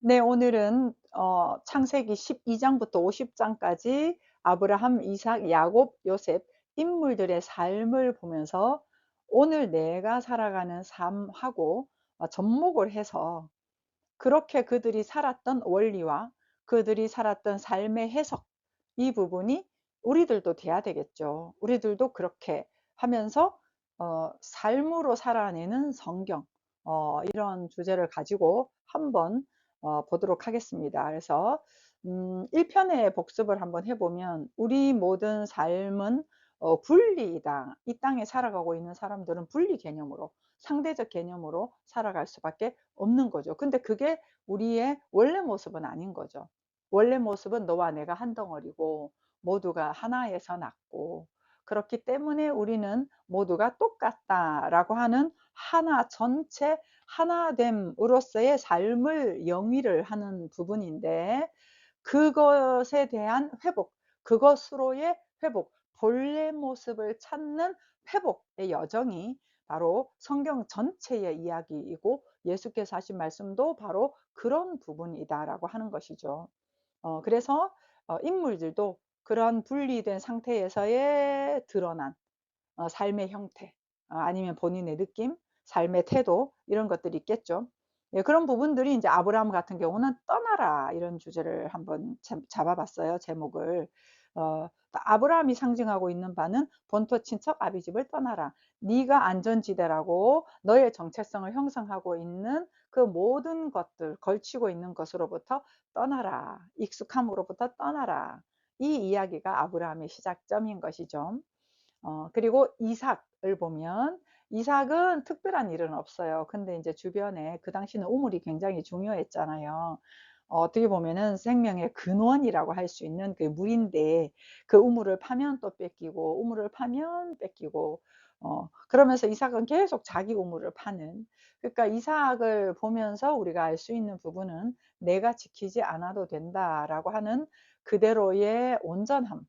네, 오늘은 창세기 12장부터 50장까지 아브라함, 이삭, 야곱, 요셉 인물들의 삶을 보면서 오늘 내가 살아가는 삶하고 접목을 해서 그렇게 그들이 살았던 원리와 그들이 살았던 삶의 해석, 이 부분이 우리들도 돼야 되겠죠. 우리들도 그렇게 하면서 삶으로 살아내는 성경, 이런 주제를 가지고 한번 보도록 하겠습니다. 그래서 1편의 복습을 한번 해보면 우리 모든 삶은 분리이다. 이 땅에 살아가고 있는 사람들은 분리 개념으로, 상대적 개념으로 살아갈 수밖에 없는 거죠. 근데 그게 우리의 원래 모습은 아닌 거죠. 원래 모습은 너와 내가 한 덩어리고 모두가 하나에서 났고, 그렇기 때문에 우리는 모두가 똑같다라고 하는 하나, 전체 하나됨으로서의 삶을 영위를 하는 부분인데, 그것에 대한 회복, 그것으로의 회복, 본래 모습을 찾는 회복의 여정이 바로 성경 전체의 이야기이고, 예수께서 하신 말씀도 바로 그런 부분이다라고 하는 것이죠. 그래서 인물들도 그런 분리된 상태에서의 드러난 삶의 형태, 아니면 본인의 느낌, 삶의 태도, 이런 것들이 있겠죠. 예, 그런 부분들이 이제 아브라함 같은 경우는 떠나라, 이런 주제를 한번 잡아봤어요, 제목을. 아브라함이 상징하고 있는 바는 본토 친척 아비집을 떠나라. 네가 안전지대라고 너의 정체성을 형성하고 있는 그 모든 것들, 걸치고 있는 것으로부터 떠나라. 익숙함으로부터 떠나라. 이 이야기가 아브라함의 시작점인 것이죠. 그리고 이삭을 보면, 이삭은 특별한 일은 없어요. 근데 이제 주변에, 그 당시는 우물이 굉장히 중요했잖아요. 어떻게 보면은 생명의 근원이라고 할 수 있는 그 물인데, 그 우물을 파면 또 뺏기고 우물을 파면 뺏기고, 그러면서 이삭은 계속 자기 우물을 파는, 그러니까 이삭을 보면서 우리가 알 수 있는 부분은 내가 지키지 않아도 된다라고 하는 그대로의 온전함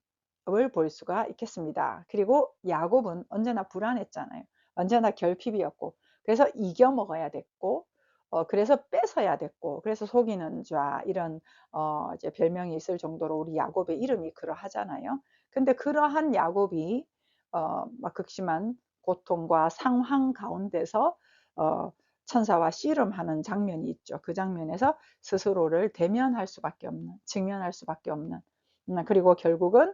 을볼 수가 있겠습니다. 그리고 야곱은 언제나 불안했잖아요. 언제나 결핍이었고, 그래서 이겨 먹어야 됐고, 그래서 뺏어야 됐고, 그래서 속이는 자, 이런 이제 별명이 있을 정도로 우리 야곱의 이름이 그러하잖아요. 근데 그러한 야곱이 막 극심한 고통과 상황 가운데서 어, 천사와 씨름하는 장면이 있죠. 그 장면에서 스스로를 대면할 수밖에 없는, 직면할 수밖에 없는, 그리고 결국은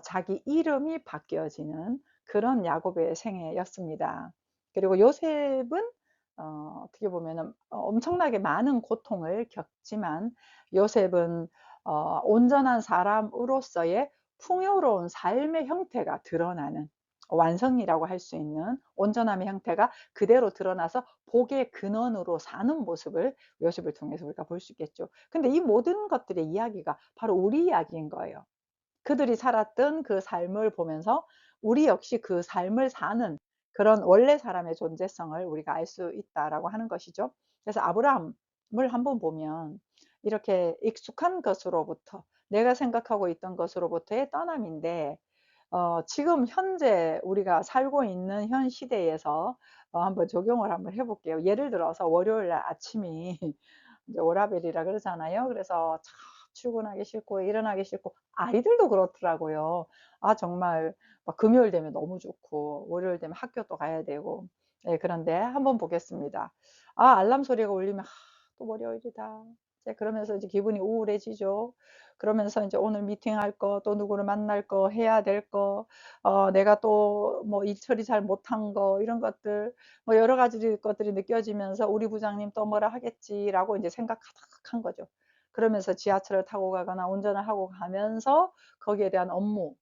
자기 이름이 바뀌어지는 그런 야곱의 생애였습니다. 그리고 요셉은 어떻게 보면은 엄청나게 많은 고통을 겪지만, 요셉은 온전한 사람으로서의 풍요로운 삶의 형태가 드러나는, 완성이라고 할 수 있는 온전함의 형태가 그대로 드러나서 복의 근원으로 사는 모습을 요셉을 통해서 우리가 볼 수 있겠죠. 근데 이 모든 것들의 이야기가 바로 우리 이야기인 거예요. 그들이 살았던 그 삶을 보면서 우리 역시 그 삶을 사는 그런 원래 사람의 존재성을 우리가 알 수 있다라고 하는 것이죠. 그래서 아브라함을 한번 보면 이렇게 익숙한 것으로부터, 내가 생각하고 있던 것으로부터의 떠남인데, 지금 현재 우리가 살고 있는 현 시대에서 한번 적용을 한번 해 볼게요. 예를 들어서 월요일 날 아침이 이제 워라밸이라 그러잖아요. 그래서 참 출근하기 싫고 일어나기 싫고, 아이들도 그렇더라고요. 정말 막 금요일 되면 너무 좋고 월요일 되면 학교도 가야 되고. 예, 그런데 한번 보겠습니다. 알람 소리가 울리면 또 월요일이다. 이제 그러면서 이제 기분이 우울해지죠. 그러면서 이제 오늘 미팅할 거, 또 누구를 만날 거, 해야 될 거, 내가 또 뭐 일 처리 잘 못한 거, 이런 것들, 뭐 여러 가지 것들이 느껴지면서 '우리 부장님 또 뭐라 하겠지.'라고 이제 생각 가득한 거죠. 그러면서 지하철을 타고 가거나 운전을 하고 가면서 거기에 대한 업무,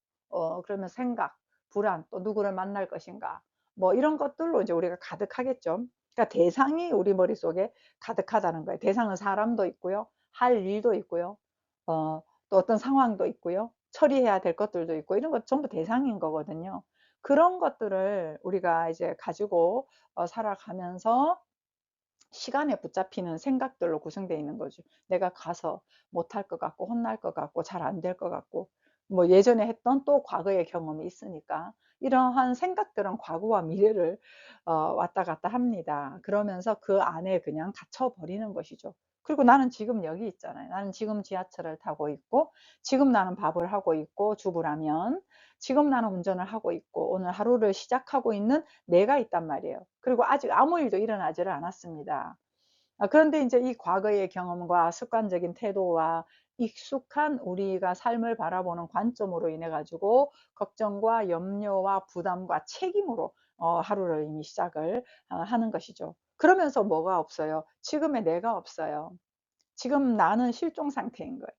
그러면 생각, 불안, 또 누구를 만날 것인가, 뭐 이런 것들로 이제 우리가 가득하겠죠. 그러니까 대상이 우리 머릿속에 가득하다는 거예요. 대상은 사람도 있고요. 할 일도 있고요. 또 어떤 상황도 있고요. 처리해야 될 것들도 있고, 이런 것 전부 대상인 거거든요. 그런 것들을 우리가 이제 가지고 살아가면서 시간에 붙잡히는 생각들로 구성되어 있는 거죠. 내가 가서 못할 것 같고, 혼날 것 같고, 잘 안 될 것 같고, 뭐 예전에 했던 또 과거의 경험이 있으니까 이러한 생각들은 과거와 미래를 왔다 갔다 합니다. 그러면서 그 안에 그냥 갇혀 버리는 것이죠. 그리고 나는 지금 여기 있잖아요. 나는 지금 지하철을 타고 있고, 지금 나는 밥을 하고 있고, 주부라면, 지금 나는 운전을 하고 있고, 오늘 하루를 시작하고 있는 내가 있단 말이에요. 그리고 아직 아무 일도 일어나지를 않았습니다. 그런데 이제 이 과거의 경험과 습관적인 태도와 익숙한 우리가 삶을 바라보는 관점으로 인해 가지고 걱정과 염려와 부담과 책임으로 하루를 이미 시작을 하는 것이죠. 그러면서 뭐가 없어요? 지금의 내가 없어요. 지금 나는 실종 상태인 거예요.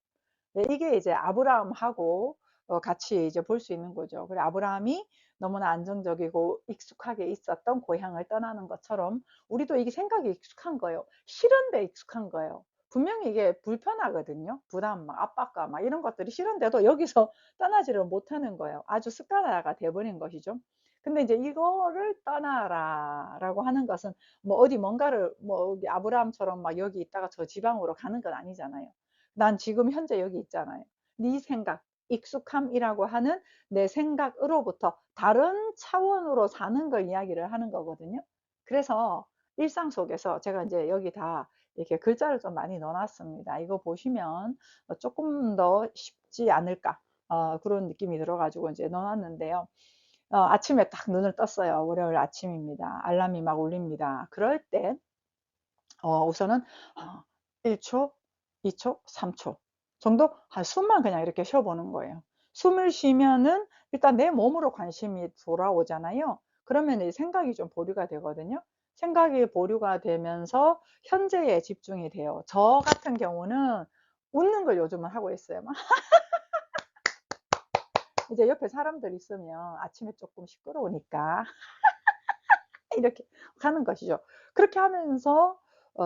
네, 이게 이제 아브라함하고 같이 이제 볼 수 있는 거죠. 그래, 아브라함이 너무나 안정적이고 익숙하게 있었던 고향을 떠나는 것처럼 우리도 이게 생각이 익숙한 거예요. 싫은데 익숙한 거예요. 분명히 이게 불편하거든요. 부담, 막 압박감, 막 이런 것들이 싫은데도 여기서 떠나지를 못하는 거예요. 아주 습관화가 돼버린 것이죠. 근데 이제 이거를 떠나라라고 하는 것은 뭐 어디 뭔가를 뭐 아브라함처럼 막 여기 있다가 저 지방으로 가는 건 아니잖아요. 난 지금 현재 여기 있잖아요. 네 생각, 익숙함이라고 하는 내 생각으로부터 다른 차원으로 사는 걸 이야기를 하는 거거든요. 그래서 일상 속에서 제가 이제 여기 다 이렇게 글자를 좀 많이 넣어 놨습니다. 이거 보시면 조금 더 쉽지 않을까 그런 느낌이 들어 가지고 이제 넣어 놨는데요. 아침에 딱 눈을 떴어요. 월요일 아침입니다. 알람이 막 울립니다. 그럴 때 우선은 1초, 2초, 3초 정도 한 숨만 그냥 이렇게 쉬어 보는 거예요. 숨을 쉬면은 일단 내 몸으로 관심이 돌아오잖아요. 그러면 이 생각이 좀 보류가 되거든요. 생각이 보류가 되면서 현재에 집중이 돼요. 저 같은 경우는 웃는 걸 요즘은 하고 있어요. 막 이제 옆에 사람들 있으면 아침에 조금 시끄러우니까 이렇게 하는 것이죠. 그렇게 하면서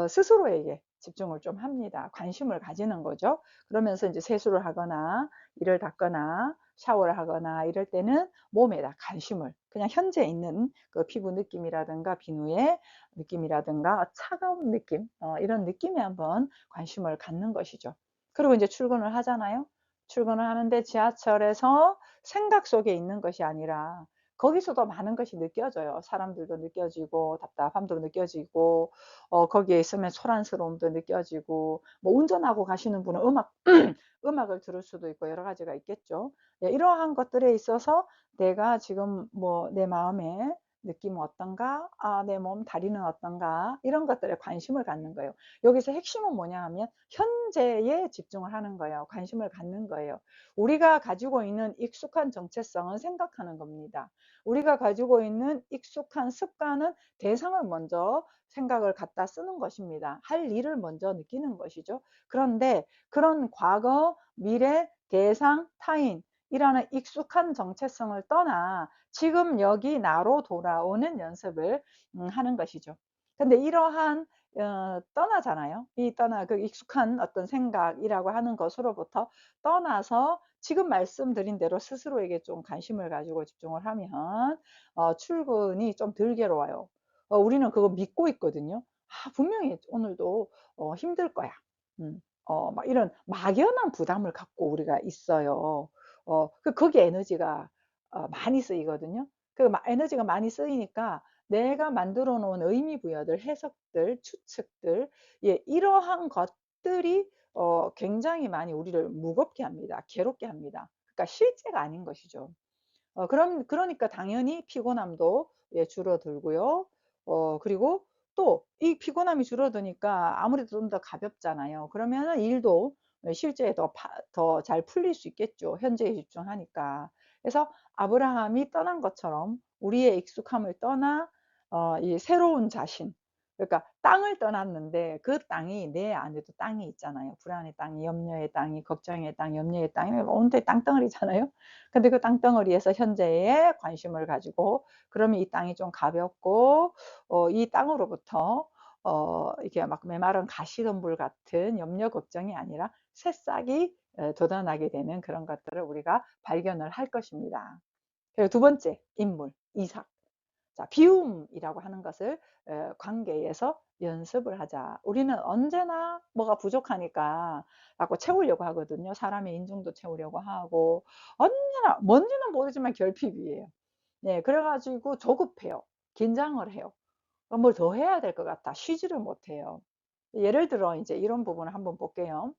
스스로에게 집중을 좀 합니다. 관심을 가지는 거죠. 그러면서 이제 세수를 하거나 이를 닦거나 샤워를 하거나 이럴 때는 몸에다 관심을 그냥 현재 있는 그 피부 느낌이라든가 비누의 느낌이라든가 차가운 느낌 이런 느낌에 한번 관심을 갖는 것이죠. 그리고 이제 출근을 하잖아요. 출근을 하는데 지하철에서 생각 속에 있는 것이 아니라 거기서도 많은 것이 느껴져요. 사람들도 느껴지고 답답함도 느껴지고 거기에 있으면 소란스러움도 느껴지고 뭐 운전하고 가시는 분은 음악을 들을 수도 있고 여러 가지가 있겠죠. 예, 이러한 것들에 있어서 내가 지금 뭐 내 마음에 느낌은 어떤가? 내 몸 다리는 어떤가? 이런 것들에 관심을 갖는 거예요. 여기서 핵심은 뭐냐 하면 현재에 집중을 하는 거예요. 관심을 갖는 거예요. 우리가 가지고 있는 익숙한 정체성은 생각하는 겁니다. 우리가 가지고 있는 익숙한 습관은 대상을 먼저 생각을 갖다 쓰는 것입니다. 할 일을 먼저 느끼는 것이죠. 그런데 그런 과거, 미래, 대상, 타인 이라는 익숙한 정체성을 떠나 지금 여기 나로 돌아오는 연습을 하는 것이죠. 근데 이러한 떠나잖아요. 이 떠나 그 익숙한 어떤 생각이라고 하는 것으로부터 떠나서 지금 말씀드린 대로 스스로에게 좀 관심을 가지고 집중을 하면 출근이 좀 덜 괴로워요. 우리는 그거 믿고 있거든요. 분명히 오늘도 힘들 거야. 막 이런 막연한 부담을 갖고 우리가 있어요. 거기에 에너지가 많이 쓰이거든요. 그 에너지가 많이 쓰이니까 내가 만들어 놓은 의미 부여들, 해석들, 추측들, 예, 이러한 것들이 굉장히 많이 우리를 무겁게 합니다. 괴롭게 합니다. 그러니까 실제가 아닌 것이죠. 그러니까 당연히 피곤함도 예, 줄어들고요. 그리고 또 이 피곤함이 줄어드니까 아무래도 좀 더 가볍잖아요. 그러면은 일도 실제 더 잘 풀릴 수 있겠죠. 현재에 집중하니까. 그래서 아브라함이 떠난 것처럼 우리의 익숙함을 떠나 이 새로운 자신, 그러니까 땅을 떠났는데 그 땅이 내 안에도 땅이 있잖아요. 불안의 땅이, 염려의 땅이, 걱정의 땅, 염려의 땅이 온데 땅덩어리잖아요. 근데 그 땅덩어리에서 현재에 관심을 가지고 그러면 이 땅이 좀 가볍고 이 땅으로부터 이렇게 막 메마른 가시덤불 같은 염려 걱정이 아니라 새싹이 돋아나게 되는 그런 것들을 우리가 발견을 할 것입니다. 그리고 두 번째 인물 이삭. 자, 비움이라고 하는 것을 관계에서 연습을 하자. 우리는 언제나 뭐가 부족하니까 자꾸 채우려고 하거든요. 사람의 인중도 채우려고 하고 언제나 뭔지는 모르지만 결핍이에요. 네, 그래가지고 조급해요. 긴장을 해요. 뭘 더 해야 될 것 같아. 쉬지를 못해요. 예를 들어 이제 이런 부분을 한번 볼게요.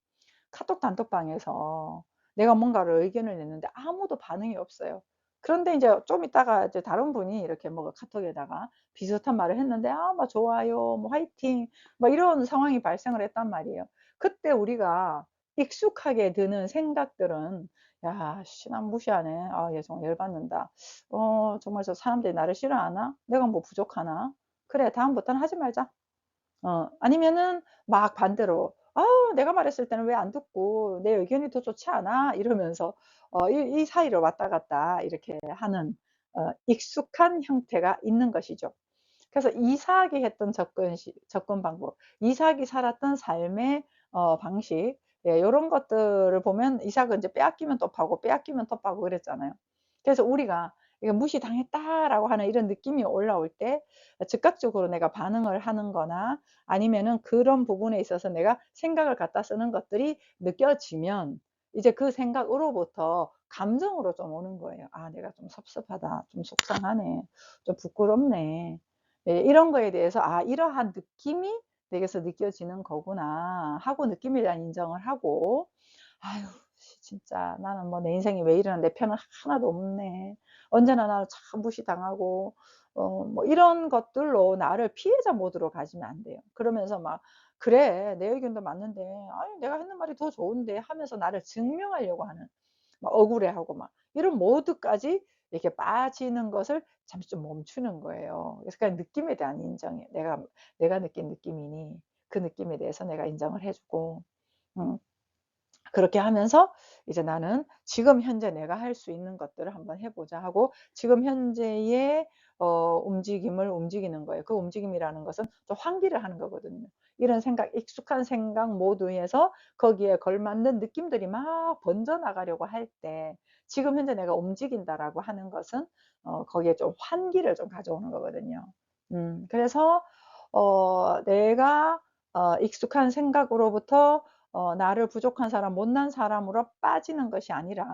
카톡 단톡방에서 내가 뭔가를 의견을 냈는데 아무도 반응이 없어요. 그런데 인제 좀 있다가 이제 다른 분이 이렇게 뭐 카톡에다가 비슷한 말을 했는데 "아 막 좋아요." 뭐 "화이팅." 뭐 이런 상황이 발생을 했단 말이에요. 그때 우리가 익숙하게 드는 생각들은 '야 씨 난 무시하네. 아 얘 정말 열 받는다. 정말 저 사람들이 나를 싫어하나? 내가 뭐 부족하나? 그래 다음부터는 하지 말자.' 아니면은 막 반대로 "아 내가 말했을 때는 왜 안 듣고 내 의견이 더 좋지 않아?" 이러면서 이 사이를 왔다 갔다 이렇게 하는 익숙한 형태가 있는 것이죠. 그래서 이삭이 했던 접근 방법, 이삭이 살았던 삶의 방식, 예 요런 것들을 보면 이삭은 이제 빼앗기면 또 파고 빼앗기면 또 파고 그랬잖아요. 그래서 우리가 이거 '무시당했다.'라고 하는 이런 느낌이 올라올 때 즉각적으로 내가 반응을 하는 거나 아니면은 그런 부분에 있어서 내가 생각을 갖다 쓰는 것들이 느껴지면 이제 그 생각으로부터 감정으로 좀 오는 거예요. '아 내가 좀 섭섭하다. 좀 속상하네. 좀 부끄럽네.' 예 이런 거에 대해서 '아 이러한 느낌이 내게서 느껴지는 거구나.' 하고 느낌에 대한 인정을 하고 '아유 진짜 나는 뭐 내 인생이 왜 이러나 내 편은 하나도 없네. 언제나 나를 참 무시당하고' 뭐 이런 것들로 나를 피해자 모드로 가지면 안 돼요. 그러면서 막 '그래 내 의견도 맞는데 아니 내가 했는 말이 더 좋은데.' 하면서 나를 증명하려고 하는 막 억울해하고 막 이런 모드까지 이렇게 빠지는 것을 잠시 좀 멈추는 거예요. 그래서 그냥 느낌에 대한 인정이에요. 내가 느낀 느낌이니 그 느낌에 대해서 내가 인정을 해 주고 음 그렇게 하면서 이제 '나는 지금 현재 내가 할 수 있는 것들을 한번 해 보자.' 하고 지금 현재의 움직임을 움직이는 거예요. 그 움직임이라는 것은 또 환기를 하는 거거든요. 이런 생각 익숙한 생각 모드에서 거기에 걸맞는 느낌들이 막 번져 나가려고 할 때 '지금 현재 내가 움직인다.'라고 하는 것은 거기에 좀 환기를 좀 가져오는 거거든요. 그래서 내가 익숙한 생각으로부터 나를 부족한 사람, 못난 사람으로 빠지는 것이 아니라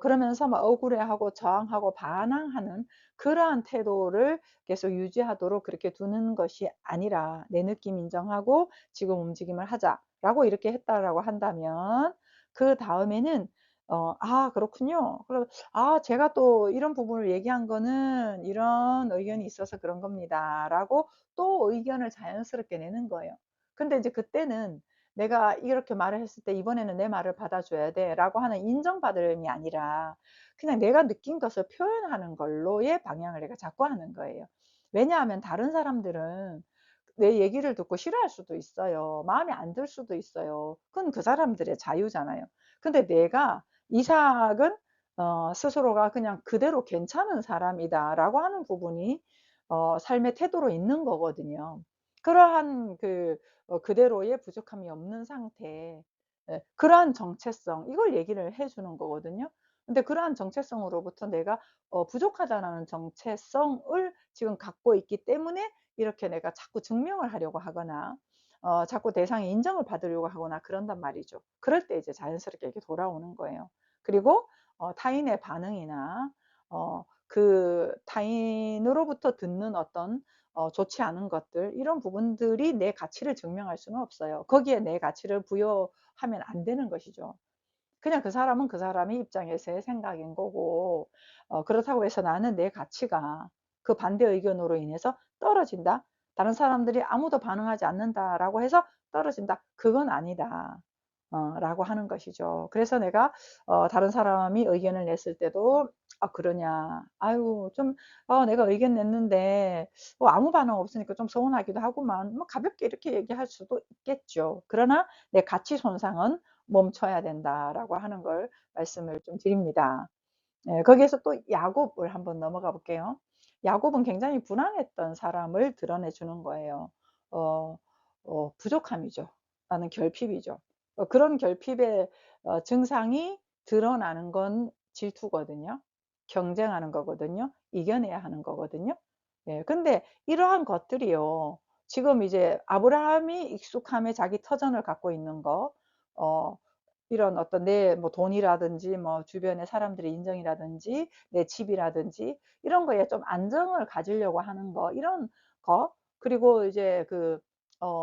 그러면서 막 억울해하고 저항하고 반항하는 그러한 태도를 계속 유지하도록 그렇게 두는 것이 아니라 '내 느낌 인정하고 지금 움직임을 하자.'라고 이렇게 했다라고 한다면 그다음에는 '아 그렇군요. 그럼 아 제가 또 이런 부분을 얘기한 거는 이런 의견이 있어서 그런 겁니다.'라고 또 의견을 자연스럽게 내는 거예요. 근데 이제 그때는 내가 이렇게 말을 했을 때 '이번에는 내 말을 받아줘야 돼.'라고 하는 인정받음이 아니라 그냥 내가 느낀 것을 표현하는 걸로의 방향을 내가 잡고 하는 거예요. 왜냐하면 다른 사람들은 내 얘기를 듣고 싫어할 수도 있어요. 마음에 안 들 수도 있어요. 그건 그 사람들의 자유잖아요. 근데 내가 이삭은 스스로가 그냥 '그대로 괜찮은 사람이다.'라고 하는 부분이 삶의 태도로 있는 거거든요. 그러한 그대로의 부족함이 없는 상태 예 그러한 정체성 이걸 얘기를 해 주는 거거든요. 근데 그러한 정체성으로부터 내가 부족하다라는 정체성을 지금 갖고 있기 때문에 이렇게 내가 자꾸 증명을 하려고 하거나 자꾸 대상의 인정을 받으려고 하거나 그런단 말이죠. 그럴 때 이제 자연스럽게 이렇게 돌아오는 거예요. 그리고 타인의 반응이나 그 타인으로부터 듣는 어떤 좋지 않은 것들 이런 부분들이 내 가치를 증명할 수는 없어요. 거기에 내 가치를 부여하면 안 되는 것이죠. 그냥 그 사람은 그 사람의 입장에서의 생각인 거고 그렇다고 해서 '나는 내 가치가 그 반대 의견으로 인해서 떨어진다. 다른 사람들이 아무도 반응하지 않는다.'라고 해서 떨어진다. 그건 아니다. 라고 하는 것이죠. 그래서 내가 다른 사람이 의견을 냈을 때도 "아 그러냐. 아유 좀 내가 의견 냈는데 아무 반응 없으니까 좀 서운하기도 하구만." 뭐 가볍게 이렇게 얘기할 수도 있겠죠. 그러나 "내 가치 손상은 멈춰야 된다."라고 하는 걸 말씀을 좀 드립니다. 예 거기에서 또 야곱을 한번 넘어가 볼게요. 야곱은 굉장히 불안했던 사람을 드러내 주는 거예요. 어 부족함이죠. 나는 결핍이죠. 그런 결핍의 증상이 드러나는 건 질투거든요. 경쟁하는 거거든요. 이겨내야 하는 거거든요. 예 근데 이러한 것들이요. 지금 이제 아브라함이 익숙함에 자기 터전을 갖고 있는 거 어 이런 어떤 내 뭐 돈이라든지 뭐 주변의 사람들의 인정이라든지 내 집이라든지 이런 거에 좀 안정을 가지려고 하는 거 이런 거 그리고 이제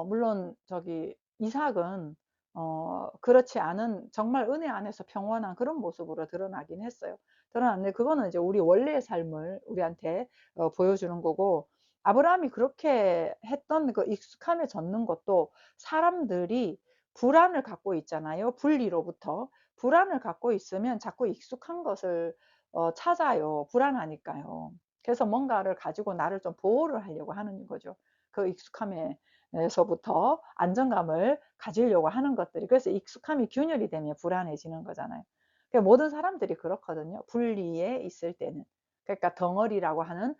물론 저기 이삭은 그렇지 않은 정말 은혜 안에서 평온한 그런 모습으로 드러나긴 했어요. 드러났는데 그거는 이제 우리 원래의 삶을 우리한테 보여주는 거고, 아브라함이 그렇게 했던 그 익숙함에 젖는 것도 사람들이 불안을 갖고 있잖아요. 분리로부터. 불안을 갖고 있으면 자꾸 익숙한 것을 찾아요. 불안하니까요. 그래서 뭔가를 가지고 나를 좀 보호를 하려고 하는 거죠. 그 익숙함에 에서부터 안정감을 가지려고 하는 것들이, 그래서 익숙함이 균열이 되면 불안해지는 거잖아요. 그러니까 모든 사람들이 그렇거든요. 분리에 있을 때는. 그러니까 덩어리라고 하는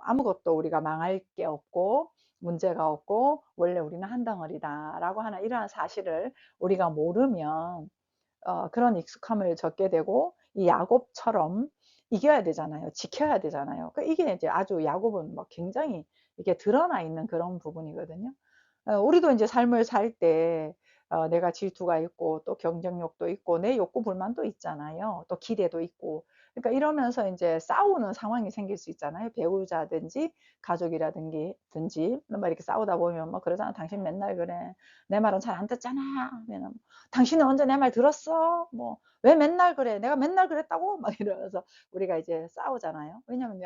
아무것도 우리가 망할 게 없고 문제가 없고 원래 우리는 한 덩어리다라고 하는 이러한 사실을 우리가 모르면 그런 익숙함을 젖게 되고 이 야곱처럼 이겨야 되잖아요. 지켜야 되잖아요. 그러니까 이게 이제 아주 야곱은 뭐 굉장히 이게 드러나 있는 그런 부분이거든요. 우리도 이제 삶을 살 때 내가 질투가 있고 또 경쟁욕도 있고 내 욕구 불만도 있잖아요. 또 기대도 있고. 그러니까 이러면서 이제 싸우는 상황이 생길 수 있잖아요. 배우자든지 가족이라든지 뭐 이렇게 싸우다 보면 뭐 그러잖아. 당신 맨날 그래. 내 말은 잘 안 듣잖아. 당신은 언제 내 말 들었어? 뭐 왜 맨날 그래? 내가 맨날 그랬다고? 막 이러면서 우리가 이제 싸우잖아요. 왜냐면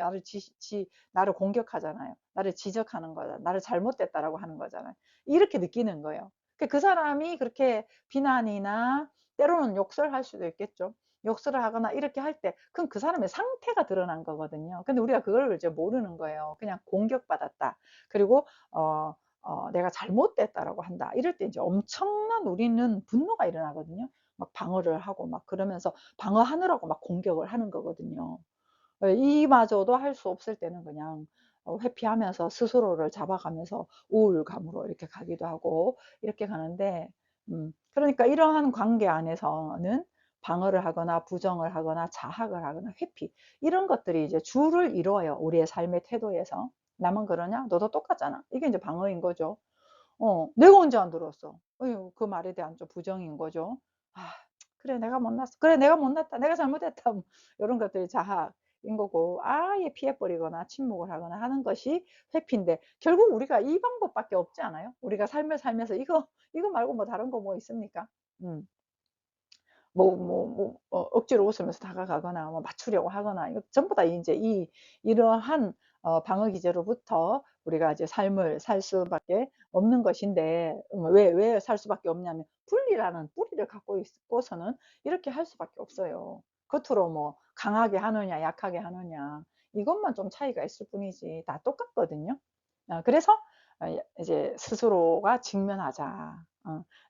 나를 공격하잖아요. 나를 지적하는 거잖아. 나를 잘못됐다라고 하는 거잖아요. 이렇게 느끼는 거예요. 그 사람이 그렇게 비난이나 때로는 욕설할 수도 있겠죠. 욕설을 하거나 이렇게 할 때, 그럼 그 사람의 상태가 드러난 거거든요. 근데 우리가 그걸 이제 모르는 거예요. 그냥 공격받았다. 그리고 내가 잘못됐다라고 한다. 이럴 때 이제 엄청난 우리는 분노가 일어나거든요. 막 방어를 하고 막 그러면서 방어하느라고 막 공격을 하는 거거든요. 이마저도 할 수 없을 때는 그냥 회피하면서 스스로를 잡아가면서 우울감으로 이렇게 가기도 하고 이렇게 가는데, 그러니까 이러한 관계 안에서는 방어를 하거나 부정을 하거나 자학을 하거나 회피, 이런 것들이 이제 주를 이루어요. 우리의 삶의 태도에서. 나만 그러냐? 너도 똑같잖아. 이게 이제 방어인 거죠. 내가 언제 안 들었어? 어휴, 그 말에 대한 좀 부정인 거죠. 아, 그래, 내가 못났어. 그래, 내가 못났다. 내가 잘못했다. 뭐 이런 것들이 자학인 거고, 아예 피해버리거나 침묵을 하거나 하는 것이 회피인데, 결국 우리가 이 방법밖에 없지 않아요? 우리가 삶을 살면서 이거 말고 뭐 다른 거 뭐 있습니까? 음. 억지로 웃으면서 다가가거나 뭐 맞추려고 하거나, 이거 전부 다 이제 이러한 방어 기제로부터 우리가 이제 삶을 살 수밖에 없는 것인데, 왜 살 수밖에 없냐면 분리라는 뿌리를 갖고 있고서는 이렇게 할 수밖에 없어요. 겉으로 뭐 강하게 하느냐 약하게 하느냐 이것만 좀 차이가 있을 뿐이지 다 똑같거든요. 그래서 이제 스스로가 직면하자.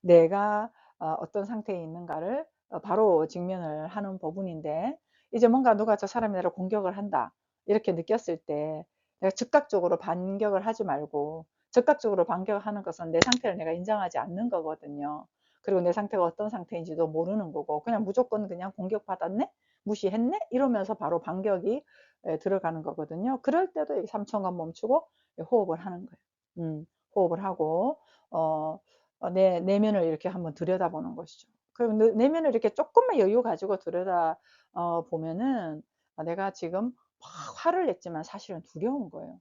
내가 어떤 상태에 있는가를 바로 직면을 하는 부분인데, 이제 뭔가 누가 저 사람이 나를 공격을 한다 이렇게 느꼈을 때 내가 즉각적으로 반격을 하지 말고, 즉각적으로 반격하는 것은 내 상태를 내가 인정하지 않는 거거든요. 그리고 내 상태가 어떤 상태인지도 모르는 거고 그냥 무조건 그냥 공격받았네? 무시했네? 이러면서 바로 반격이 들어가는 거거든요. 그럴 때도 3초간 멈추고 호흡을 하는 거예요. 호흡을 하고 어, 내 내면을 이렇게 한번 들여다보는 것이죠. 그리고 내면을 이렇게 조금만 여유 가지고 들여다 보면은 내가 지금 막 화를 냈지만 사실은 두려운 거예요.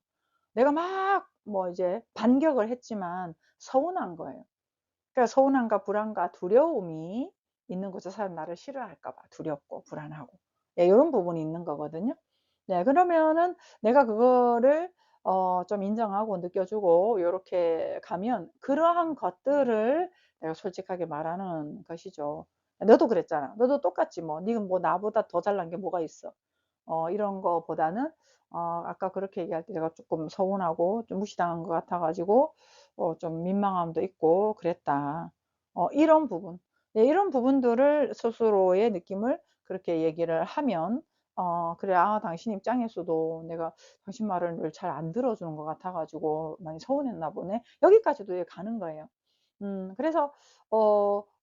내가 막 뭐 이제 반격을 했지만 서운한 거예요. 그러니까 서운함과 불안과 두려움이 있는 거죠. 사람 나를 싫어할까 봐 두렵고 불안하고. 네, 요런 부분이 있는 거거든요. 네, 그러면은 내가 그거를 좀 인정하고 느껴주고 요렇게 가면 그러한 것들을 내가 솔직하게 말하는 것이죠. 너도 그랬잖아. 너도 똑같지 뭐. 니는 뭐 나보다 더 잘난 게 뭐가 있어. 이런 거보다는 아까 그렇게 얘기할 때 내가 조금 서운하고 좀 무시당한 것 같아 가지고 좀 민망함도 있고 그랬다. 이런 부분. 네, 이런 부분들을 스스로의 느낌을 그렇게 얘기를 하면 그래, 당신 입장에서도 내가 당신 말을 잘 안 들어주는 것 같아 가지고 많이 서운했나 보네. 여기까지도 가는 거예요. 그래서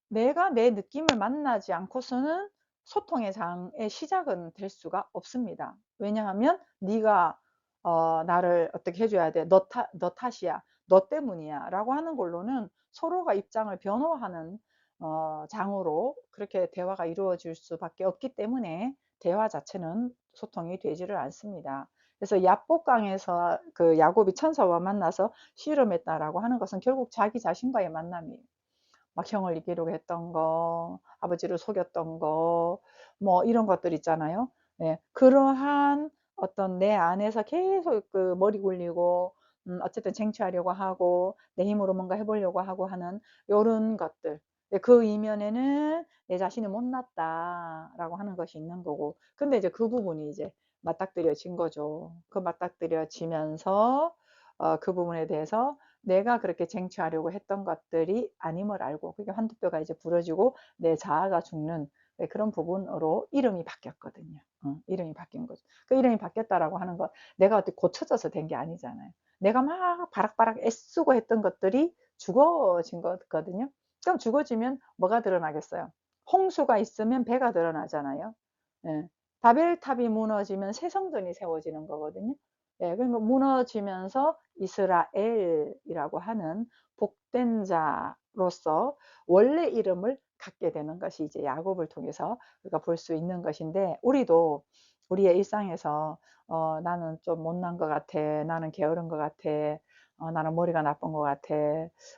내가 내 느낌을 만나지 않고서는 소통의 장의 시작은 될 수가 없습니다. 왜냐하면 네가 나를 어떻게 해줘야 돼? 너 탓이야. 너 때문이야. 라고 하는 걸로는 서로가 입장을 변호하는 장으로 그렇게 대화가 이루어질 수밖에 없기 때문에 대화 자체는 소통이 되지를 않습니다. 그래서 야복강에서 그 야곱이 천사와 만나서 씨름했다라고 하는 것은 결국 자기 자신과의 만남이에요. 막 형을 이기려고 했던 거, 아버지를 속였던 거, 뭐 이런 것들 있잖아요. 예, 그러한 어떤 내 안에서 계속 그 머리 굴리고, 어쨌든 쟁취하려고 하고, 내 힘으로 뭔가 해보려고 하고 하는 요런 것들. 예, 그 이면에는 내 자신이 못났다라고 하는 것이 있는 거고. 근데 이제 그 부분이 이제 맞닥뜨려진 거죠. 그 맞닥뜨려지면서, 그 부분에 대해서 내가 그렇게 쟁취하려고 했던 것들이 아님을 알고, 그게 환두뼈가 이제 부러지고 내 자아가 죽는, 네, 그런 부분으로 이름이 바뀌었거든요. 이름이 바뀐 거죠. 그 이름이 바뀌었다라고 하는 건 내가 어떻게 고쳐져서 된 게 아니잖아요. 내가 막 바락바락 애쓰고 했던 것들이 죽어진 거거든요. 그럼 죽어지면 뭐가 드러나겠어요? 홍수가 있으면 배가 드러나잖아요. 예. 바벨탑이 무너지면 새 성전이 세워지는 거거든요. 예, 그러니까 무너지면서 이스라엘이라고 하는 복된 자로서 원래 이름을 갖게 되는 것이 이제 야곱을 통해서 우리가 볼 수 있는 것인데, 우리도 우리의 일상에서 나는 좀 못난 것 같아, 나는 게으른 것 같아, 나는 머리가 나쁜 것 같아,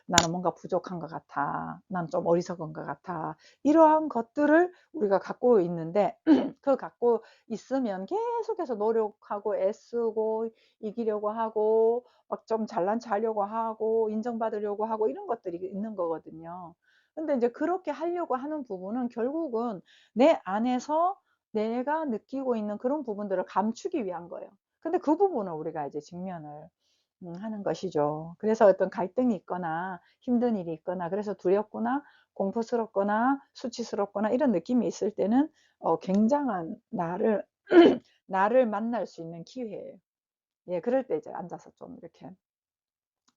나는 뭔가 부족한 것 같아, 나는 좀 어리석은 것 같아, 이러한 것들을 우리가 갖고 있는데 그 갖고 있으면 계속해서 노력하고 애쓰고 이기려고 하고 막 좀 잘난 체 하려고 하고 인정받으려고 하고 이런 것들이 있는 거거든요. 근데 이제 그렇게 하려고 하는 부분은 결국은 내 안에서 내가 느끼고 있는 그런 부분들을 감추기 위한 거예요. 근데 그 부분을 우리가 이제 직면을 하는 것이죠. 그래서 어떤 갈등이 있거나 힘든 일이 있거나 그래서 두렵거나 공포스럽거나 수치스럽거나 이런 느낌이 있을 때는 굉장한 나를 나를 만날 수 있는 기회예요. 예, 그럴 때 이제 앉아서 좀 이렇게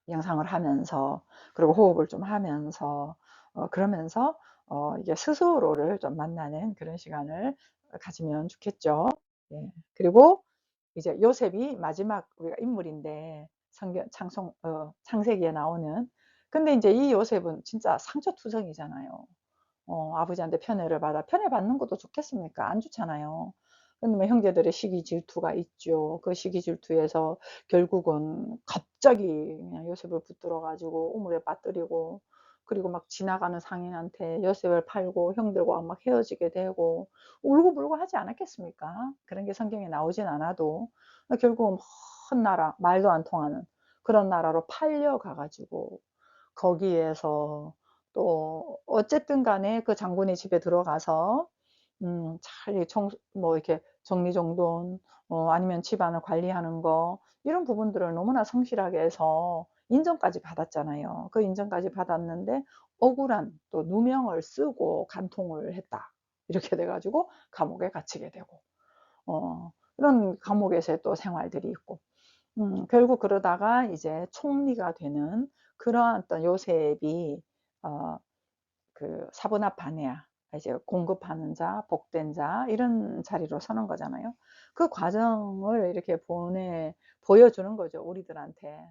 명상을 하면서, 그리고 호흡을 좀 하면서, 그러면서 이게 스스로를 좀 만나는 그런 시간을 가지면 좋겠죠. 예. 그리고 이제 요셉이 마지막 우리가 인물인데, 성경 창세기에 나오는. 근데 이제 이 요셉은 진짜 상처투성이잖아요. 아버지한테 편애를 받아, 편애 받는 것도 좋겠습니까? 안 좋잖아요. 근데 뭐 형제들의 시기 질투가 있죠. 그 시기 질투에서 결국은 갑자기 그냥 요셉을 붙들어 가지고 우물에 빠뜨리고, 그리고 막 지나가는 상인한테 요셉을 팔고 형들과 막 헤어지게 되고 울고불고 하지 않았겠습니까? 그런 게 성경에 나오진 않아도 결국은 먼 나라, 말도 안 통하는 그런 나라로 팔려가 가지고 거기에서 또 어쨌든 간에 그 장군의 집에 들어가서 잘 뭐 이렇게 정리정돈, 아니면 집안을 관리하는 거, 이런 부분들을 너무나 성실하게 해서 인정까지 받았잖아요. 그 인정까지 받았는데 억울한 또 누명을 쓰고 간통을 했다, 이렇게 돼 가지고 감옥에 갇히게 되고, 그런 감옥에서의 또 생활들이 있고, 결국 그러다가 이제 총리가 되는 그러한 어떤 요셉이 어 사브나 바네아, 이제 공급하는 자, 복된 자, 이런 자리로 서는 거잖아요. 그 과정을 이렇게 보여주는 거죠, 우리들한테.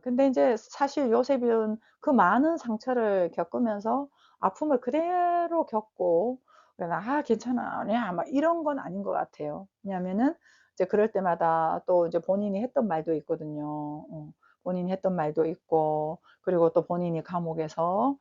근데 이제 사실 요셉은 그 많은 상처를 겪으면서 아픔을 그대로 겪고, 그냥 '아 괜찮아. 아니야.' 막 이런 건 아닌 것 같아요. 왜냐하면은 이제 그럴 때마다 또 이제 본인이 했던 말도 있거든요. 본인이 했던 말도 있고, 그리고 또 본인이 감옥에서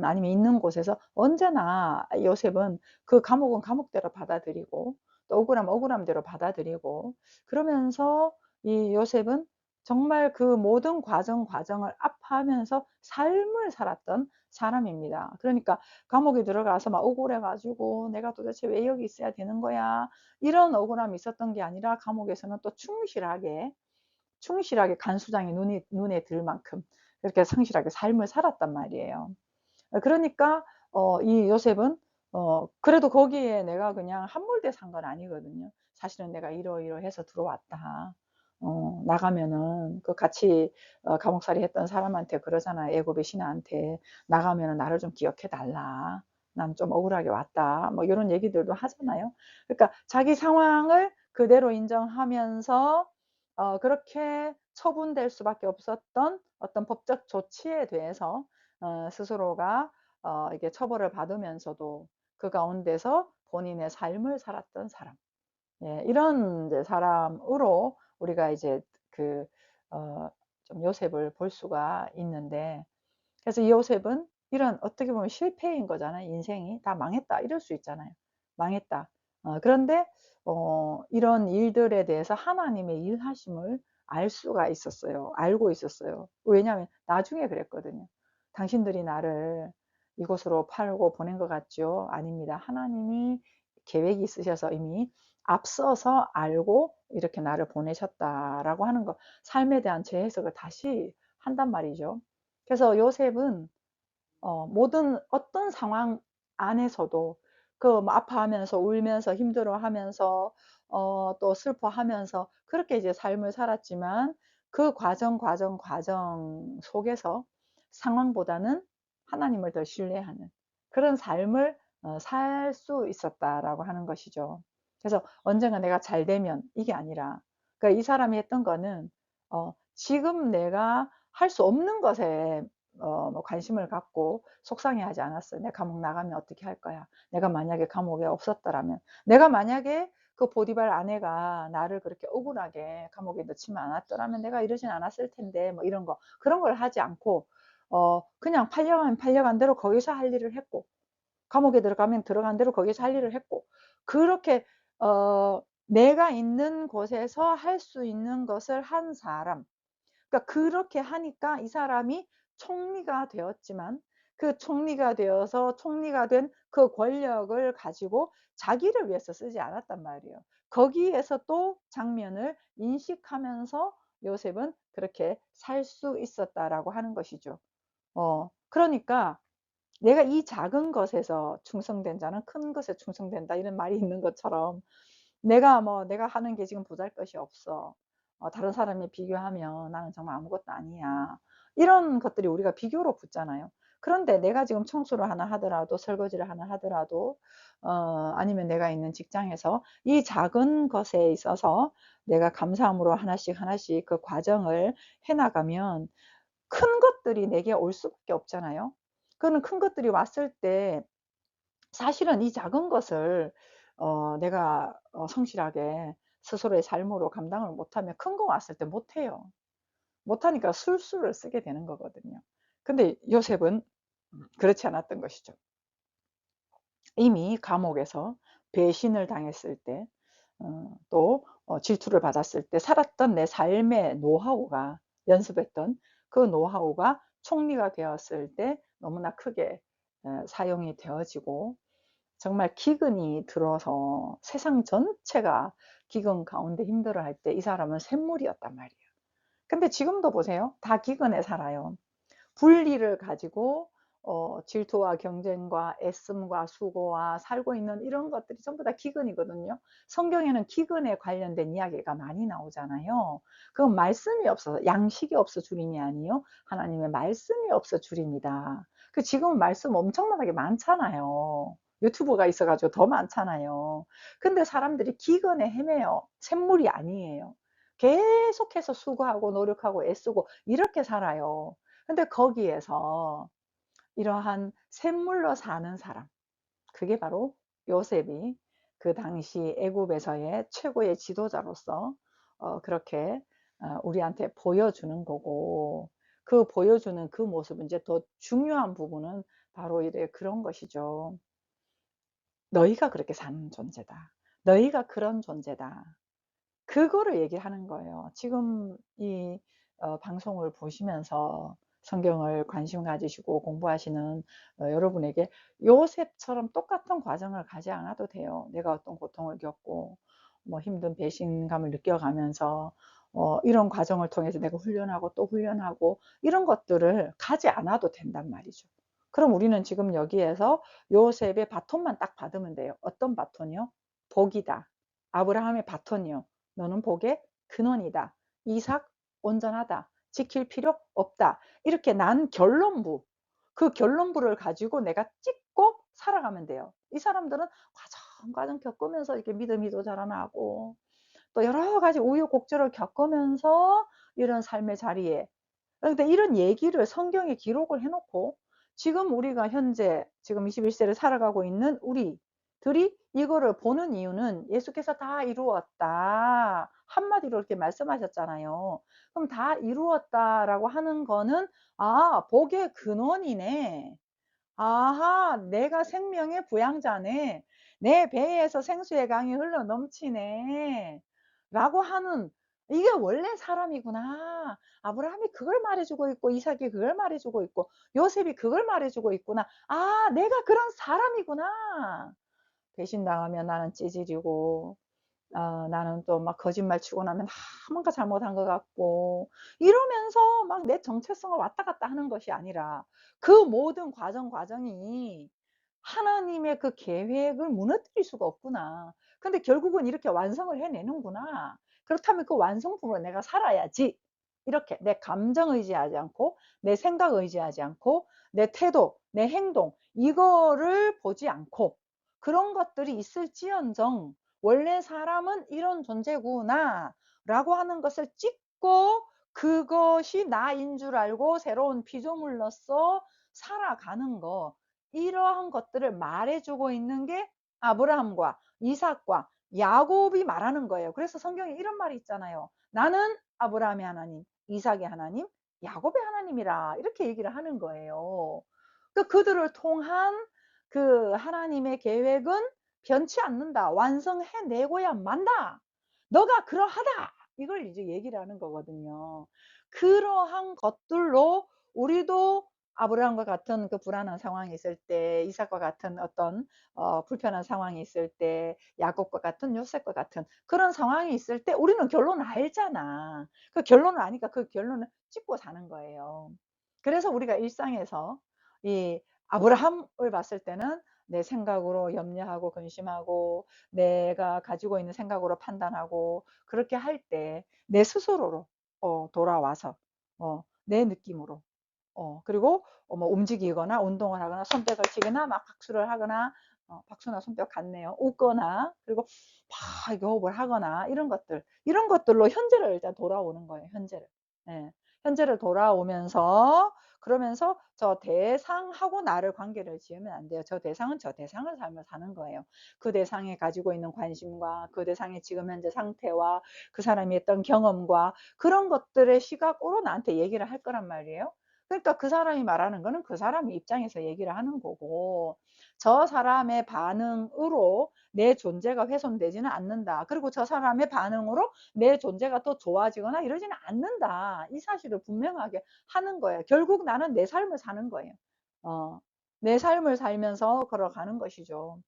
아니면 있는 곳에서 언제나 요셉은 그 감옥은 감옥대로 받아들이고, 또 억울하면 억울함대로 받아들이고, 그러면서 이 요셉은 정말 그 모든 과정을 아파하면서 삶을 살았던 사람입니다. 그러니까 감옥에 들어가서 막 억울해 가지고 '내가 도대체 왜 여기 있어야 되는 거야?' 이런 억울함이 있었던 게 아니라, 감옥에서는 또 충실하게 간수장이 눈에 들 만큼 그렇게 성실하게 삶을 살았단 말이에요. 그러니까 이 요셉은 그래도 거기에 내가 그냥 함몰돼 산 건 아니거든요. 사실은 내가 이러이러해서 들어왔다. 나가면은 그 같이 감옥살이 했던 사람한테 그러잖아요. 애굽의 신하한테 "나가면은 나를 좀 기억해 달라. 난 좀 억울하게 왔다." 뭐 요런 얘기들도 하잖아요. 그러니까 자기 상황을 그대로 인정하면서 그렇게 처분될 수밖에 없었던 어떤 법적 조치에 대해서 스스로가 이게 처벌을 받으면서도 그 가운데서 본인의 삶을 살았던 사람. 예, 이런 이제 사람으로 우리가 이제 그 어 좀 요셉을 볼 수가 있는데, 그래서 이 요셉은 이런 어떻게 보면 실패인 거잖아요. 인생이 다 망했다 이럴 수 있잖아요. 망했다. 그런데 이런 일들에 대해서 하나님의 일하심을 알 수가 있었어요. 알고 있었어요. 왜냐하면 나중에 그랬거든요. 당신들이 나를 이곳으로 팔고 보낸 것 같죠? 아닙니다. 하나님이 계획이 있으셔서 이미 앞서서 알고 이렇게 나를 보내셨다라고 하는 거, 삶에 대한 재해석을 다시 한단 말이죠. 그래서 요셉은 모든 어떤 상황 안에서도 그 뭐 아파하면서 울면서 힘들어하면서 또 슬퍼하면서 그렇게 이제 삶을 살았지만, 그 과정 속에서 상황보다는 하나님을 더 신뢰하는 그런 삶을 살 수 있었다라고 하는 것이죠. 그래서 언젠가 내가 잘 되면 이게 아니라, 그러니까 이 사람이 했던 거는 지금 내가 할 수 없는 것에 뭐 관심을 갖고 속상해하지 않았어요. '내가 감옥 나가면 어떻게 할 거야. 내가 만약에 감옥에 없었더라면. 내가 만약에 그 보디발 아내가 나를 그렇게 억울하게 감옥에 넣지만 않았더라면 내가 이러진 않았을 텐데.' 뭐 이런 거. 그런 걸 하지 않고 그냥 팔려가면 팔려간 대로 거기서 할 일을 했고, 감옥에 들어가면 들어간 대로 거기서 할 일을 했고, 그렇게 내가 있는 곳에서 할 수 있는 것을 한 사람. 그러니까 그렇게 하니까 이 사람이 총리가 되었지만, 그 총리가 되어서 총리가 된 그 권력을 가지고 자기를 위해서 쓰지 않았단 말이에요. 거기에서 또 장면을 인식하면서 요셉은 그렇게 살 수 있었다라고 하는 것이죠. 그러니까 내가 이 작은 것에서 충성된 자는 큰 것에 충성된다, 이런 말이 있는 것처럼, 내가 하는 게 지금 보잘것이 없어. 다른 사람에 비교하면 나는 정말 아무것도 아니야. 이런 것들이 우리가 비교로 붙잖아요. 그런데 내가 지금 청소를 하나 하더라도, 설거지를 하나 하더라도, 아니면 내가 있는 직장에서 이 작은 것에 있어서 내가 감사함으로 하나씩 하나씩 그 과정을 해 나가면 큰 것들이 내게 올 수밖에 없잖아요. 그거는 큰 것들이 왔을 때 사실은 이 작은 것을 내가 성실하게 스스로의 삶으로 감당을 못하면 큰 거 왔을 때 못해요. 못하니까 술수를 쓰게 되는 거거든요. 근데 요셉은 그렇지 않았던 것이죠. 이미 감옥에서 배신을 당했을 때, 또 질투를 받았을 때 살았던 내 삶의 노하우가, 연습했던 그 노하우가 총리가 되었을 때 너무나 크게 사용이 되어지고, 정말 기근이 들어서 세상 전체가 기근 가운데 힘들어할 때 이 사람은 샘물이었단 말이에요. 근데 지금도 보세요. 다 기근에 살아요. 분리를 가지고 질투와 경쟁과 애씀과 수고와 살고 있는 이런 것들이 전부 다 기근이거든요. 성경에는 기근에 관련된 이야기가 많이 나오잖아요. 그건 말씀이 없어서, 양식이 없어 주림이 아니요 하나님의 말씀이 없어 주림이다. 지금은 말씀 엄청나게 많잖아요. 유튜브가 있어 가지고 더 많잖아요. 근데 사람들이 기근에 헤매요. 샘물이 아니에요. 계속해서 수고하고 노력하고 애쓰고 이렇게 살아요. 근데 거기에서 이러한 샘물로 사는 사람, 그게 바로 요셉이 그 당시 애굽에서의 최고의 지도자로서 그렇게 우리한테 보여주는 거고, 그 보여주는 그 모습은, 이제 더 중요한 부분은 바로 이래 그런 것이죠. "너희가 그렇게 사는 존재다. 너희가 그런 존재다." 그거를 얘기하는 거예요. 지금 이 방송을 보시면서 성경을 관심 가지시고 공부하시는 여러분에게 요셉처럼 똑같은 과정을 가지 않아도 돼요. 내가 어떤 고통을 겪고 뭐 힘든 배신감을 느껴가면서 이런 과정을 통해서 내가 훈련하고 또 훈련하고 이런 것들을 가지 않아도 된단 말이죠. 그럼 우리는 지금 여기에서 요셉의 바톤만 딱 받으면 돼요. 어떤 바톤이요? 복이다. 아브라함의 바톤이요. 너는 복의 근원이다. 이삭 온전하다. 지킬 필요 없다. 이렇게 난 결론부. 그 결론부를 가지고 내가 찍고 살아가면 돼요. 이 사람들은 과정 겪으면서 이렇게 믿음이 또 자라나고 또 여러 가지 우여곡절을 겪으면서 이런 삶의 자리에, 그런데 이런 얘기를 성경에 기록을 해 놓고 지금 우리가 현재 지금 21 세를 살아가고 있는 우리들이 이거를 보는 이유는 '예수께서 다 이루었다. 한마디로 이렇게 말씀하셨잖아요. 그럼 다 이루었다라고 하는 거는 아, 복의 근원이네. 아하, 내가 생명의 부양자네. 내 배에서 생수의 강이 흘러 넘치네. 라고 하는, 이게 원래 사람이구나. 아브라함이 그걸 말해주고 있고, 이삭이 그걸 말해주고 있고, 요셉이 그걸 말해주고 있구나. 아, 내가 그런 사람이구나. 배신당하면 나는 찌질이고, 나는 또 막 거짓말 치고 나면 뭔가 잘못한 것 같고, 이러면서 막 내 정체성을 왔다 갔다 하는 것이 아니라 그 모든 과정이 하나님의 그 계획을 무너뜨릴 수가 없구나. 근데 결국은 이렇게 완성을 해내는구나. 그렇다면 그 완성품으로 내가 살아야지. 이렇게 내 감정 의지하지 않고, 내 생각 의지하지 않고, 내 태도, 내 행동, 이거를 보지 않고, 그런 것들이 있을지언정 원래 사람은 이런 존재구나 라고 하는 것을 찍고, 그것이 나인 줄 알고 새로운 피조물로서 살아가는 거, 이러한 것들을 말해주고 있는 게 아브라함과 이삭과 야곱이 말하는 거예요. 그래서 성경에 이런 말이 있잖아요. 나는 아브라함의 하나님, 이삭의 하나님, 야곱의 하나님이라, 이렇게 얘기를 하는 거예요. 그들을 통한 그 하나님의 계획은 변치 않는다. 완성해내고야 만다. 너가 그러하다. 이걸 이제 얘기를 하는 거거든요. 그러한 것들로 우리도 아브라함과 같은 그 불안한 상황이 있을 때, 이삭과 같은 어떤 불편한 상황이 있을 때, 야곱과 같은, 요셉과 같은 그런 상황이 있을 때 우리는 결론을 알잖아. 그 결론을 아니까 그 결론을 찍고 사는 거예요. 그래서 우리가 일상에서 이 아브라함을 봤을 때는 내 생각으로 염려하고 근심하고, 내가 가지고 있는 생각으로 판단하고, 그렇게 할 때 내 스스로로 돌아와서 내 느낌으로, 그리고 뭐 움직이거나 운동을 하거나 손뼉을 치거나 막 박수를 하거나, 박수나 손뼉 같네요. 웃거나, 그리고 막 호흡을 하거나, 이런 것들로 현재를 일단 돌아오는 거예요. 현재를. 예. 현재를 돌아오면서, 그러면서 저 대상하고 나를 관계를 지으면 안 돼요. 저 대상은 저 대상을 삶을 사는 거예요. 그 대상에 가지고 있는 관심과 그 대상의 지금 현재 상태와 그 사람이 했던 경험과 그런 것들의 시각으로 나한테 얘기를 할 거란 말이에요. 그러니까 그 사람이 말하는 거는 그 사람의 입장에서 얘기를 하는 거고, 저 사람의 반응으로 내 존재가 훼손되지는 않는다. 그리고 저 사람의 반응으로 내 존재가 또 좋아지거나 이러지는 않는다. 이 사실을 분명하게 하는 거예요. 결국 나는 내 삶을 사는 거예요. 내 삶을 살면서 걸어가는 것이죠.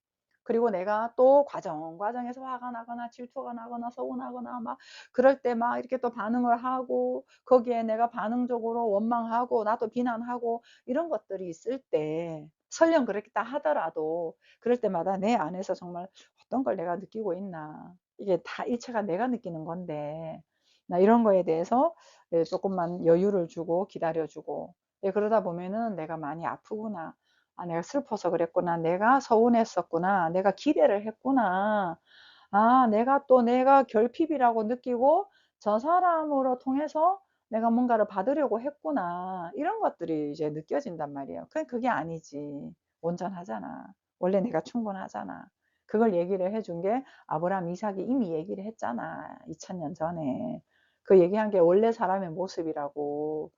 그리고 내가 또 과정에서 화가 나거나 질투가 나거나 서운하거나 막 그럴 때 막 이렇게 또 반응을 하고, 거기에 내가 반응적으로 원망하고 나도 비난하고 이런 것들이 있을 때, 설령 그렇다 하더라도 그럴 때마다 내 안에서 정말 어떤 걸 내가 느끼고 있나, 이게 다 일체가 내가 느끼는 건데, 나 이런 거에 대해서 조금만 여유를 주고 기다려주고, 그러다 보면은 내가 많이 아프구나, 내가 슬퍼서 그랬구나, 내가 서운했었구나, 내가 기대를 했구나, 내가 결핍이라고 느끼고 저 사람으로 통해서 내가 뭔가를 받으려고 했구나, 이런 것들이 이제 느껴진단 말이에요. 그게 아니지. 온전하잖아. 원래 내가 충분하잖아. 그걸 얘기를 해준 게 아브라함, 이삭이 이미 얘기를 했잖아. 2000년 전에. 그 얘기한 게 원래 사람의 모습이라고.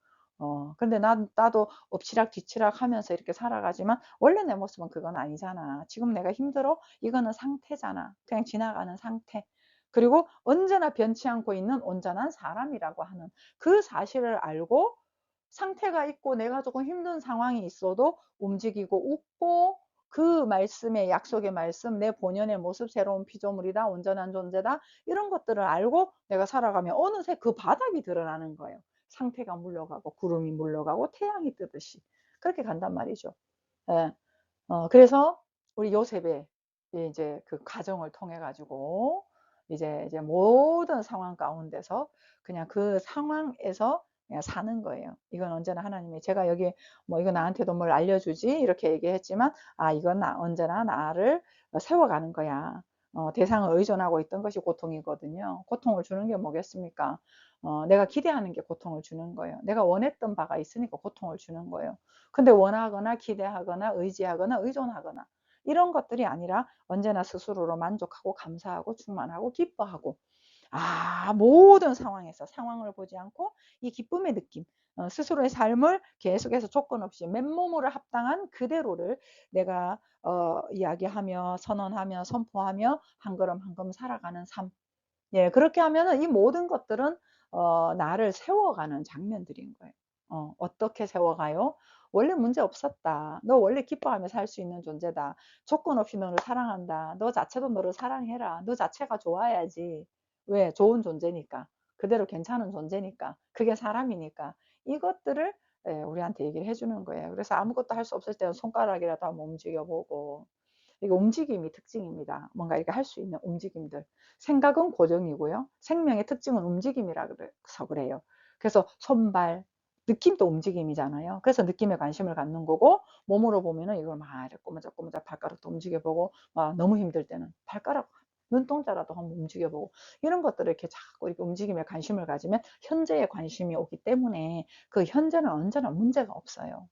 근데 나도 엎치락 뒤치락 하면서 이렇게 살아가지만 원래 내 모습은 그건 아니잖아. 지금 내가 힘들어? 이거는 상태잖아. 그냥 지나가는 상태. 그리고 언제나 변치 않고 있는 온전한 사람이라고 하는 그 사실을 알고, 상태가 있고 내가 조금 힘든 상황이 있어도 움직이고 웃고, 그 말씀의 약속의 말씀, 내 본연의 모습, 새로운 피조물이다, 온전한 존재다, 이런 것들을 알고 내가 살아가면 어느새 그 바닥이 드러나는 거예요. 상태가 물러가고 구름이 물러가고 태양이 뜨듯이 그렇게 간단 말이죠. 예. 그래서 우리 요셉의 이제 그 과정을 통해 가지고 이제 모든 상황 가운데서 그냥 그 상황에서 그냥 사는 거예요. 이건 언제나 하나님이, 제가 여기 뭐 이거 나한테도 뭘 알려주지 이렇게 얘기했지만, 이건 언제나 나를 세워가는 거야. 대상을 의존하고 있던 것이 고통이거든요. 고통을 주는 게 뭐겠습니까? 내가 기대하는 게 고통을 주는 거예요. 내가 원했던 바가 있으니까 고통을 주는 거예요. 근데 원하거나 기대하거나 의지하거나 의존하거나 이런 것들이 아니라 언제나 스스로로 만족하고 감사하고 충만하고 기뻐하고, 모든 상황에서 상황을 보지 않고 이 기쁨의 느낌, 스스로의 삶을 계속해서 조건 없이 맨몸으로 합당한 그대로를 내가 이야기하며 선언하며 선포하며 한 걸음 한 걸음 살아가는 삶. 예, 그렇게 하면은 이 모든 것들은 나를 세워가는 장면들인 거예요. 어떻게 세워가요? 원래 문제 없었다. 너 원래 기뻐하며 살 수 있는 존재다. 조건 없이 너를 사랑한다. 너 자체도 너를 사랑해라. 너 자체가 좋아야지. 왜? 좋은 존재니까. 그대로 괜찮은 존재니까. 그게 사람이니까. 이것들을 우리한테 얘기를 해주는 거예요. 그래서 아무것도 할 수 없을 때는 손가락이라도 한번 움직여보고. 이게 움직임이 특징입니다. 뭔가 이렇게 할 수 있는 움직임들. 생각은 고정이고요. 생명의 특징은 움직임이라 그래서 그래요. 그래서 손발, 느낌도 움직임이잖아요. 그래서 느낌에 관심을 갖는 거고, 몸으로 보면은 이걸 막 이렇게 꼬물짝꼬물짝 발가락도 움직여보고, 너무 힘들 때는 발가락, 눈동자라도 한번 움직여보고, 이런 것들을 이렇게 자꾸 이렇게 움직임에 관심을 가지면 현재에 관심이 오기 때문에 그 현재는 언제나 문제가 없어요.